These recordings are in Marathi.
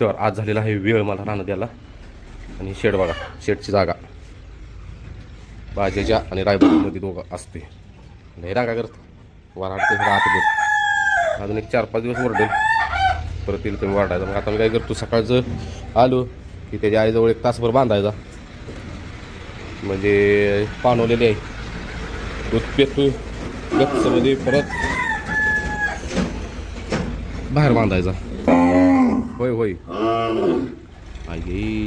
तर आज झालेला आहे वेळ मला राहणं द्यायला. आणि शेड बघा, शेडची जागा बाजेच्या आणि रायबामध्ये दोघं असते. हे रागा करतं वराडते रातभर. अजून एक 4-5 दिवस वरडेल, परत येईल तुम्ही वाढायचं. मग आता मी काय करतो, सकाळचं आलो की त्याच्या आईजवळ 1 तासभर बांधायचा, म्हणजे पाणवलेली आहे. दूध पेतोय गच्चमध्ये, परत बाहेर बांधायचा. होय होय आई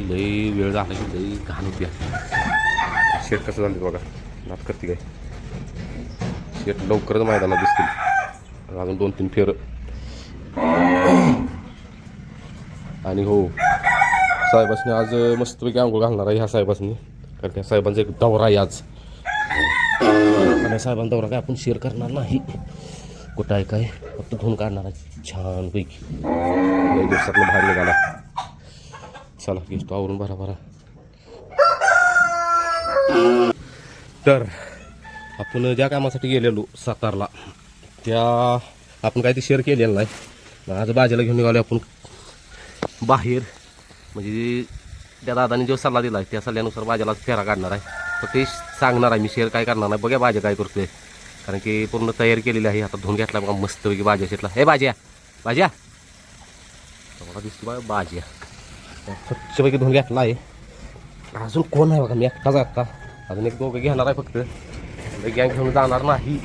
लई वेळ झाला की लई घाण होती. शेट कसं झालं बघा, नात करते काय. शेट लवकरच मैदानात दिसतील, अजून 2-3 फेर. आणि हो, साहेबासनी आज मस्तपैकी आंघोळ घालणार आहे ह्या साहेबासनी, कारण त्या साहेबांचा एक दौरा आहे आज. आणि साहेबांचा दौरा काय आपण शेअर करणार नाही कुठं आहे काय, फक्त धुवून काढणार आहे छानपैकी. लई दिवसातनं बाहेर निघाला. चला घेतो आवरून भरा. तर आपण ज्या कामासाठी गेलेलो सातारला, त्या आपण काय ते शेअर केलेलं नाही. आज बाजेला घेऊन निघालो आपण बाहेर. म्हणजे त्या दादाने जो सल्ला दिला आहे त्या सल्ल्यानुसार बाजाला फेरा काढणार आहे. तर ते सांगणार आहे मी, शेअर काय करणार नाही. बघा बाजा काय करतोय, कारण की पूर्ण तयारी केलेली आहे. आता धुवून घेतला बघा मस्तपैकी बाजा शेटला. हे बाज्या बघा दिसतो बघा बाज्या स्वच्छपैकी धुवून घेतला आहे. अजून कोण आहे बघा, मी एकटाच आता. अजून 1-2 घेणार आहे फक्त, गँग घेऊन जाणार नाही.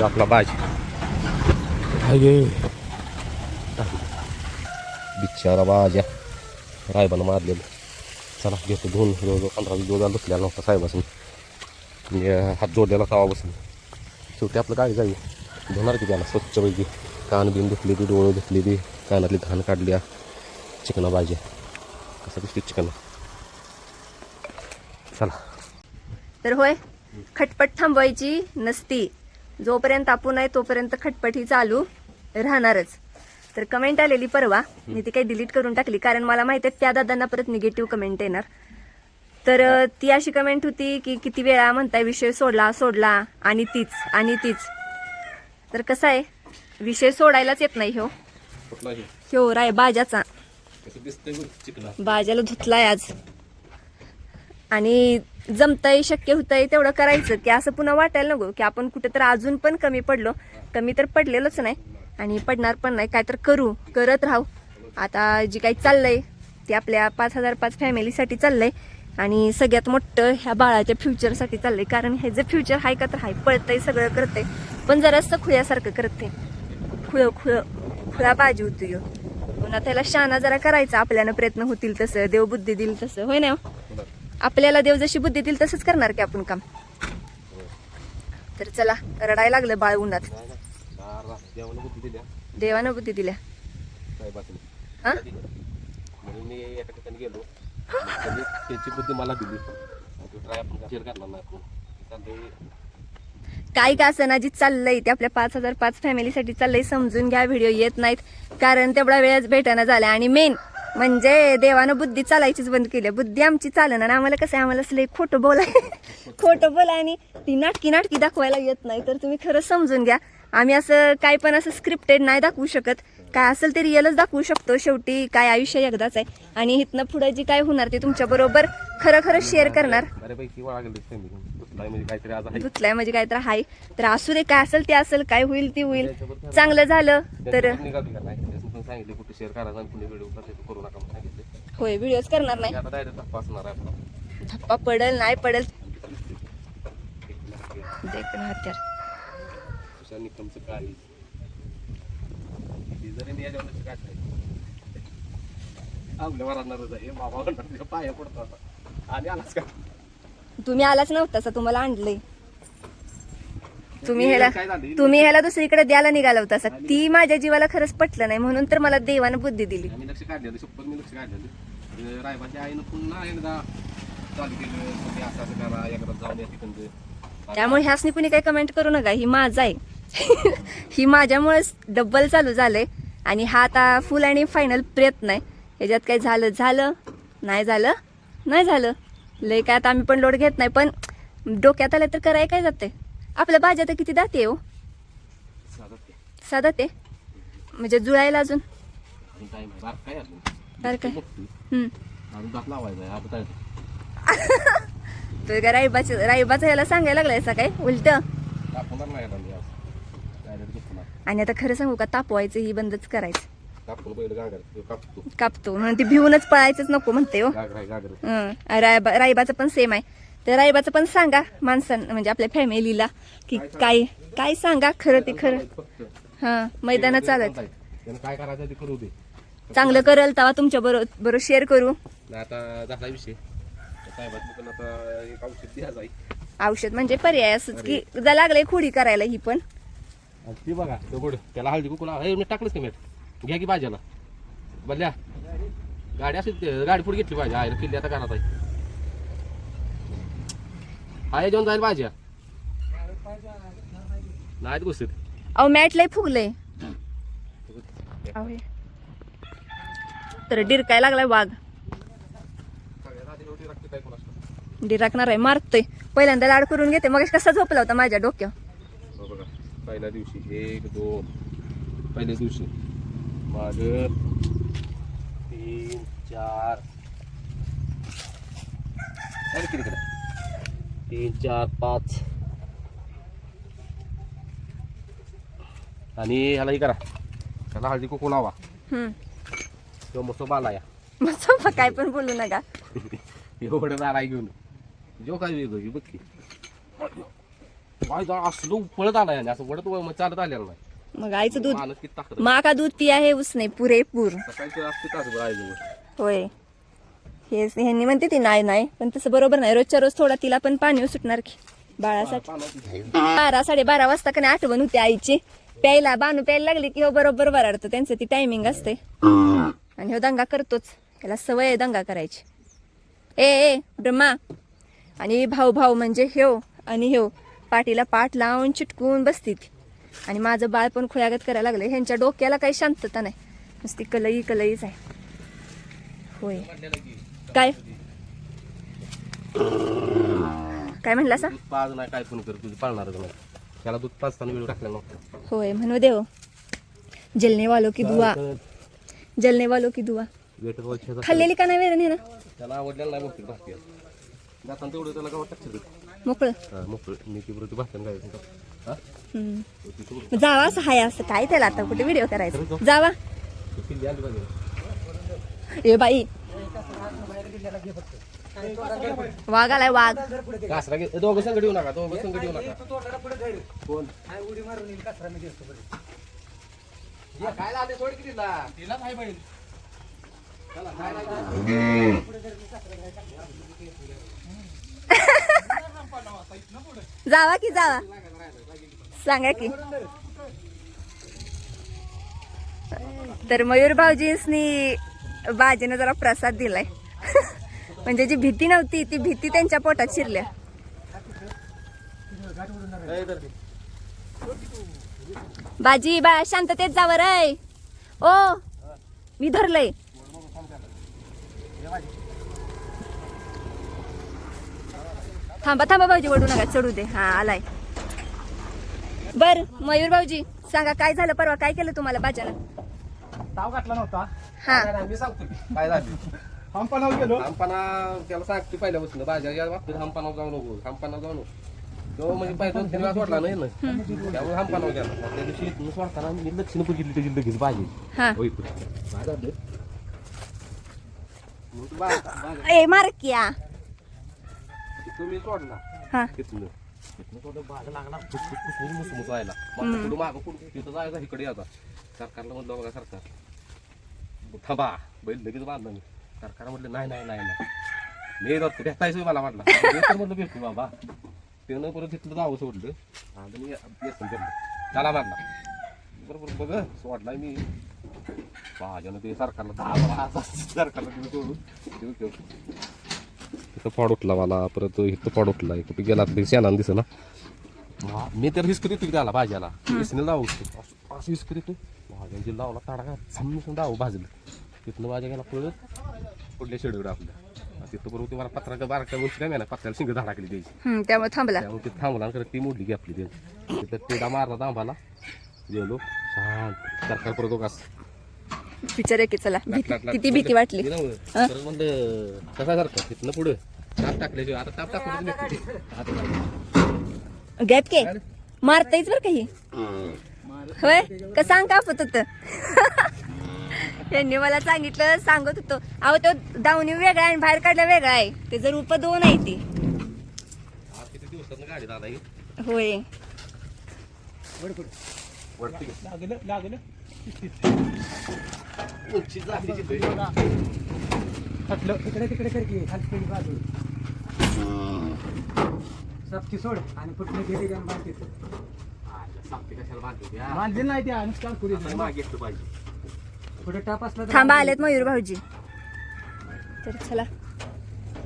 आपला बाज बिचारा बाज्या रायबानं मारलेलं. चला घेतो धुवून. जवळजवळ 15-20 दिवस झालं धुतलेला नव्हता साहेबासून, हात जोडलेला तवा बसून. शेवटी आपलं काय जाईल धुणार की त्याला स्वच्छपैकी. कान बिन धुतली ती, डोळं धुतली ती, कानातली घाण काढली. चिकना भाजी कसं दिसते चिकन. चला. तर होय, खटपट थांबवायची नसती. जोपर्यंत आपण आहे तोपर्यंत खटपट ही चालू राहणारच. तर कमेंट आलेली परवा, मी ती काही डिलीट करून टाकली, कारण मला माहिती आहे त्या दादांना परत निगेटिव्ह कमेंट येणार. तर ती अशी कमेंट होती की किती वेळा म्हणताय विषय सोडला आणि तीच. तर कसं आहे, विषय सोडायलाच येत नाही. ह्यो राय बाजाचा, बाजाला धुतलाय आज. आणि जमतंय, शक्य होतंय तेवढं करायचं, की असं पुन्हा वाटायला नको की आपण कुठं तर अजून पण कमी पडलो. कमी तर पडलेलंच नाही आणि पडणार पण नाही. काय तर करत राहू. आता जे काही चाललंय ते आपल्या 5005 फॅमिलीसाठी चाललंय, आणि सगळ्यात मोठं ह्या बाळाच्या फ्युचरसाठी चाललंय. कारण हे जे फ्युचर हाय का तर हाय, पळतंय सगळं करतंय, पण जरासं खुळ्यासारखं करते. खुळा बाजी होती. पुन्हा त्याला शाना जरा करायचा, आपल्याला प्रयत्न होतील तसं, देव बुद्धी दिल तसं. होय ना, आपल्याला देव जशी बुद्धी दिल तसंच करणार की आपण काम. तर चला, रडायला लागलं बाळ उन्हात. देवानं बुद्धी दिल्या. त्याची बुद्धी मला दिली. काय का असं ना जी चाललंय ते आपल्या 5005 फॅमिलीसाठी चाललंय. समजून घ्या, व्हिडिओ येत नाहीत कारण तेवढा वेळच भेटायला झाला. आणि मेन म्हणजे देवानं बुद्धी चालायचीच बंद केली. बुद्धी आमची चालना ना. आम्हाला कसं आहे, आम्हाला असलं खोटं बोला आणि ती नाटकी दाखवायला येत नाही. तर तुम्ही खरं समजून घ्या, आम्ही असं काय पण असं स्क्रिप्टेड नाही दाखवू शकत. काय असेल ते रिअलच दाखवू शकतो. शेवटी काय आयुष्य एकदाच आहे, आणि इथनं पुढे जी काय होणार ते तुमच्या बरोबर खरं शेअर करणार. धुतलाय म्हणजे काहीतरी हाय. तर असू दे, काय असेल ते असेल, काय होईल ते होईल. चांगलं झालं तर होय, व्हिडिओज करणार नाही. धप्पा पडल नाही पडल देखणं हत्यार. तुम्ही आलाच नव्हता, तुम्हाला आणलंय. तुम्ही ह्याला दुसरीकडे द्यायला निघाला होता. ती माझ्या जीवाला खरंच पटलं नाही, म्हणून तर मला देवानं बुद्धी दिली. त्यामुळे ह्यासनी कुणी काही कमेंट करू नका. ही माझा आहे. ही माझ्यामुळेच डब्बल चालू झालंय, आणि हा आता फुल आणि फायनल प्रयत्न आहे. ह्याच्यात काही झालं नाही झालं लय काय आता आम्ही पण लोड घेत नाही. पण डोक्यात आलं तर कराय काय जाते. आपल्या भाज्या तर किती दाते हो, साधा ते म्हणजे जुळायला अजून टाइम आहे बार काय अजून बरं काय हम्म. अजून दात लावायचा आहे आता तो का राईबाचं ह्याला सांगायला लागलाय असं काय उलट कापणार नाही आता मी आज डायरेक्ट दुखणार आणि आता खरं सांगू का तापवायचं ही बंदच करायचं कापून बैल गागर कापतो कापतो म्हणून ती भिवूनच पळायचंच नको म्हणते हो गागर आहे गागर रायबाचं पण सेम आहे तर रायबाचं पण सांगा माणसांना म्हणजे आपल्या फॅमिलीला की काय काय सांगा खरं ते खरं फक्त हा मैदानात चालत त्यानं काय करायचं ते करू दे चांगलं करल तेव्हा तुमच्या बरोबर शेअर करू नाही आता झाला विषय साहेबात पण आता एक औषध द्यायचं आहे औषध म्हणजे पर्याय असंच की जा लागलंय खोडी करायला ही पण आणि ती बघा तो गोड त्याला हळदी कुकुला हे मी टाकलंच की मीठ घ्या की भाज्याला बदल्या गाडी असेल गाडी पुढे घेतली पाहिजे आहे किल्ली आता घरात आहे आहे जाऊन जाईल भाज्या नाहीत गोष्टीत अहो मॅट लय फुगलंय तर डिरकाय लागलाय वाघ डिराकणार आहे मारतोय पहिल्यांदा लाड करून घेते मग कसा झोपला होता माझ्या डोक्यावर बघा पहिल्या दिवशी 1 2 पहिल्या दिवशी माझ 3 4 किती 3 4 5 आणि ह्याला हे करा त्याला हळदी कुकू लावा तो मस्त बाला या मग सोपं काय पण बोलू नका एवढं नाराय घेऊन जो काय वेगळं बघ की काय असलं पळत आला याने असं वडत मग चालत आलेलं नाही मग आईचं दूध माणूस किती ताकद मा का दूध पिया हे उसने पुरेपूर सकाळी असते तास आईजवळ होय हेच ह्यांनी म्हणते ती नाही नाही पण तसं बरोबर नाही रोजच्या रोज थोडा तिला पण पाणी सुटणार की बाळासाठी 12 12:30 वाजता का नाही आठवण होती आईची प्यायला बानू प्यायला लागली की हो बरोबर वराडतं त्यांचं ती टायमिंग असते आणि हो दंगा करतोच त्याला सवय आहे दंगा करायची ए ब्रह्मा आणि भाऊ म्हणजे ह्यो आणि ह्यो पाठीला पाठ लावून चिटकून बसती ती आणि माझं बाळ पण खुळ्यागत करायला लागलं ह्यांच्या डोक्याला काही शांतता नाही नुसती कलईच आहे होय काय काय म्हणला सा पाज नाही काय पण कर तुझी पाळणारच नाही त्याला दूध पाजताना वेळ टाकला नव्हता होय म्हणू देव जलने वालो की दुआ वेटर वर्षाचा खाल्लेली का नाही वेरण हे ना त्याला आवडलेलं नाही मोठी भाकरी जाताना तेवढं त्याला गावात टाकते मोकळं मोकळं मी ती बरोबर भाकरी काय हा मग जावा असं हाय असं काय त्याला आता कुठे व्हिडिओ करायचा जावा किल्ली आली पाहिजे ए बाई वाघ आलाय वाघ कासरा घे दोघं संगत येऊ नका कोण काय लागले सोड की तिला काय पाहिजे जावा की जावा सांगा की तर मयूर भाऊजींनी बाजीनं जरा प्रसाद दिलाय म्हणजे जी भीती नव्हती ती भीती त्यांच्या पोटात शिरल्या बाजी बाळा शांततेत जावं रे ओ मी धरलंय थांबा भाऊजी ओढू नका चढू दे हा आलाय बर मयूर भाऊजी सांगा काय झालं परवा काय केलं तुम्हाला बाजारात ताव घातला नव्हता हा मी सांगतो काय झालं हंपानावर गेलो हंपाना त्याला सांगते पहिल्यापासून भाज्या या बाबतीत हंपानावर जाऊ नको हंपानावर जाऊ नको तो म्हणजे पाहिजे 2-3 वेळा सोडला नाही ना त्यामुळे हंपानावर गेला त्या दिवशी इथून सोडताना मी लक्षण बघितली त्याची लगेच भाजी हा होय ए मारक्या तुम्ही सोडला हा तिथून सोडलं भाज्या लागला फुसफुस मुसमुस व्हायला माझं पुढं मागं पुढं तिथं जायचं इकडे यायचा सरकारला म्हटलं बघा सरकार थांबा बैल लगेच बांधला मी सरकार म्हटलं नाही मी जातो भेटायचं मला म्हटलं म्हटलं भेटतो बाबा त्यानं परत तिथलं जावं सोडलं आणि मी येतो त्याला मारला बरोबर बघ सोडलाय मी भाज्यानं ते सरकारला सोडून तिथं फॉड उठला मला परत इथं फॉड उठला कुठे गेला तरी शेणानं दिसं ना मी तर हिस्करी येतो त्याला भाज्याला हिसने लावू असं हिस्करी येतो भाज्यांची लावला ताडा का समजून डाव भाजलं तिथनं भाज्या गेला पळत पुढल्या शेडवर आपल्या तिथं बरोबर मला पत्रा बारका गोष्टी काय ना पत्र्याला शिंग धाडाकली द्यायची त्यामुळे थांबला त्यामुळे तिथं थांबला आणि ती मोडली की आपली तिथं पेढा मारला दांबाला गेलो शांत सरकार परत कास विचार की चला किती भीती वाटली हा? म्हणलं कसा करतो तिथनं पुढं ताप टाकल्याशिवाय आता ताप टाकून गॅप के मारतायच बरं काही होय का सांग का होत होतं यांनी मला सांगितलं सांगत होतो अहो तो दावणी वेगळा आहे आणि बाहेर काढला वेगळा आहे ते जर उप दोन आहे ती किती दिवसात गाडी दादा होय लागलं उंची झाली हटलं तिकडे तिकडे कर की खाली बाजू सबकी सोड आणि पुढे गेली जाऊन बांधते कशाला बांधली बांधली नाही त्या नुसकान पुरी मागे पाहिजे पुढे टाप असला तर थांबा आलेत मयूर भाऊजी तर चला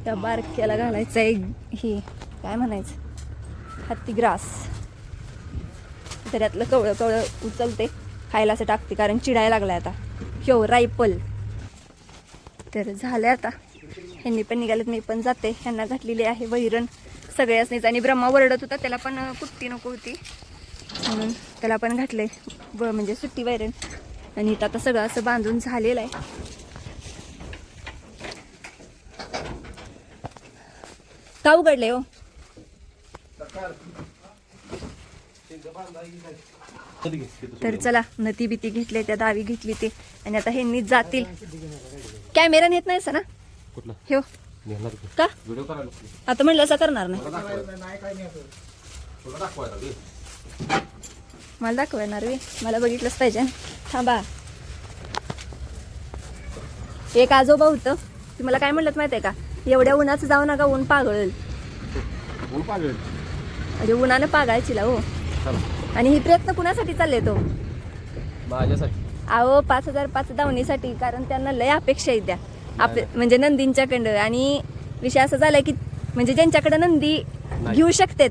त्या बारक्याला घालायचं आहे ही काय म्हणायचं हत्ती ग्रास तर यातलं कवळं कवळं उचलते खायला असं टाकते कारण चिडायला लागलाय आता ह्यो रायपल तर झाले आता ह्यांनी पण निघालेत मी पण जाते ह्यांना घातलेली आहे वैरण सगळ्यासनीच आणि ब्रह्मा वरडत होता त्याला पण कुट्टी नको होती म्हणून त्याला पण घातले म्हणजे सुट्टी वैरण आणि इथं आता सगळं असं बांधून झालेलं आहे का उघडले हो तर चला नती बिती घेतले त्या दावी घेतली ते आणि आता हे नीट जातील कॅमेरा नेत नाही ना कुठला हो नेणार का व्हिडिओ करायला आता म्हणलं असं करणार नाही तुला दाखवायला रे. मला दाखवणार वे मला बघितलंच पाहिजे थांबा एक आजोबा होतं ती मला काय म्हणलं माहिती आहे का एवढ्या उन्हाचं जाऊ नका ऊन पागळल ऊन पागळ म्हणजे उन्हानं पागायची हो चला आणि ही प्रयत्न कुणासाठी चालले तो माझ्यासाठी अहो 5,005 दावणीसाठी कारण त्यांना लय अपेक्षा आहेत त्या म्हणजे नंदींच्याकडं आणि विषय असा झालाय की म्हणजे ज्यांच्याकडे नंदी घेऊ शकतात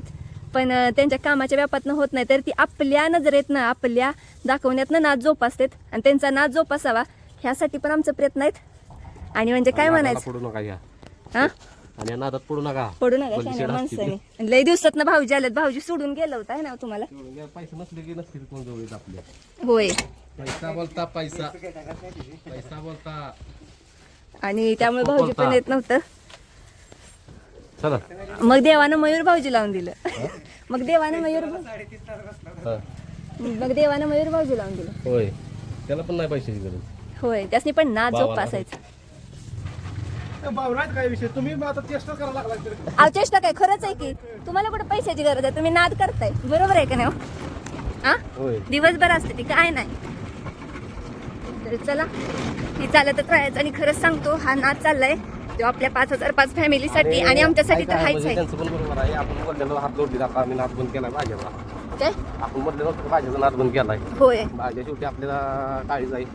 पण त्यांच्या कामाच्या व्यापातनं होत नाही तर ती आपल्या नजरेतनं आपल्या दाखवण्यातनं नाच जोपासतात आणि त्यांचा नाच जोपासावा ह्यासाठी पण आमचे प्रयत्न आहेत आणि म्हणजे काय म्हणायचं पडू नका या हा आणि या नादात पडू नका पडू नका शाण्या माणसाने आणि लय दिवसात ना भाऊजी आलेत भाऊजी सोडून गेलं होतं आहे ना तुम्हाला पैसे नसले की नसतील कोण जवळ येत आपल्या होय पैसा बोलता पैसा पैसा बोलता आणि त्यामुळे भाऊजी पण येत नव्हतं चला मग देवानं मयूर भाऊजी लावून दिलं मग देवानं मयूर लावून दिलं होय त्याला पण नाही पैशाची गरज होय त्यासनी पण नाच जोपासायचं बावरात काय विषय तुम्ही आता चेष्टा करायला लागला अहो चेष्टा काय खरंच आहे की तुम्हाला कुठं पैशाची गरज आहे तुम्ही नाद करताय बरोबर आहे का नाही हो? हा होय दिवसभर असते ती काय नाही तर चला ही चालतच राहायचं आणि खरंच सांगतो हा नाद चाललाय तो आपल्या 5,005 फॅमिलीसाठी आणि आमच्यासाठी तर हायच आहे त्यांचं पण बरोबर आहे आपण बोललेलो हात जोडली आता आम्ही नाद बंद केलाय भाज्याचा काय आपण बोललेलो भाज्याचा नाद बंद केलाय होय भाज्या शेवटी आपल्याला टाळी जाईल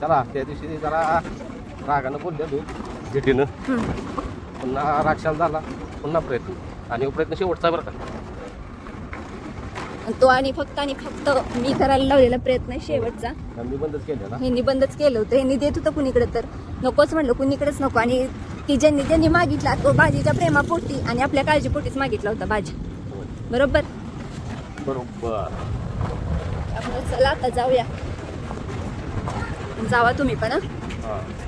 चला त्या दिवशी जरा रागानं बोललेलो झिटीनं पुन्हा राक्षान झाला पुन्हा प्रयत्न आणि प्रयत्न शेवटचा बरं का तो आणि फक्त मी करायला लावलेला प्रयत्न आहे शेवटचा मी बंदच केलेला ह्यांनी बंदच केलं होतं ह्यांनी देत होतं कुणीकडे तर नकोच म्हणलं कुणीकडेच नको आणि ती ज्यांनी मागितला तो भाजीच्या प्रेमापोटी आणि आपल्या काळजीपोटीच मागितला होता भाजी बरोबर बरोबर त्यामुळे चला आता जाऊया जावा तुम्ही पण हं? हां